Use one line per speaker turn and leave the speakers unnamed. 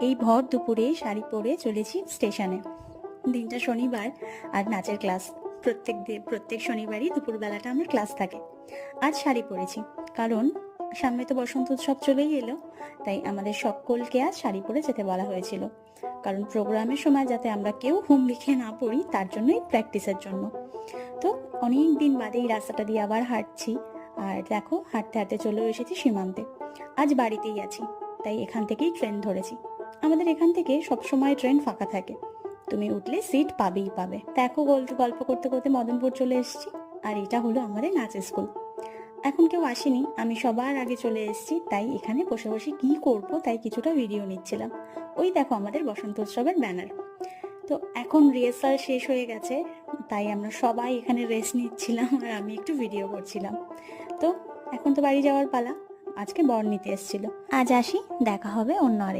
এই ভর দুপুরে শাড়ি পরে চলেছি স্টেশনে। দিনটা শনিবার আর নাচের ক্লাস। প্রত্যেক শনিবারই দুপুরবেলাটা আমার ক্লাস থাকে। আজ শাড়ি পরেছি কারণ সামনে তো বসন্ত উৎসব চলেই এলো, তাই আমাদের সকলকে আজ শাড়ি পরে যেতে বলা হয়েছিল। কারণ প্রোগ্রামের সময় যাতে আমরা কেউ হুম লিখে না পড়ি, তার জন্যই, প্র্যাকটিসের জন্য। তো অনেক দিন বাদে এই রাস্তাটা দিয়ে আবার হাঁটছি। আর দেখো, হাঁটতে হাঁটতে চলেও এসেছি সীমান্তে। আজ বাড়িতেই আছি, তাই এখান থেকেই ট্রেন ধরেছি। আমাদের এখান থেকে সবসময় ট্রেন ফাঁকা থাকে, তুমি উঠলে সিট পাবেই পাবে। দেখো, গল্প করতে করতে মদনপুর চলে এসেছি। আর এটা হলো আমাদের নাচের স্কুল। এখন কেউ আসেনি, আমি সবার আগে চলে এসেছি, তাই এখানে বসে বসে কি করব তাই কিছুটা ভিডিও নিচ্ছিলাম। ওই দেখো আমাদের বসন্ত উৎসবের ব্যানার। তো এখন রিহার্সাল শেষ হয়ে গেছে, তাই আমরা সবাই এখানে রেস্ট নিচ্ছিলাম আর আমি একটু ভিডিও করছিলাম। তো এখন তো বাড়ি যাওয়ার পালা। আজকে বর নিতে এসেছিল। আজ আসি, দেখা হবে অন্য আরেক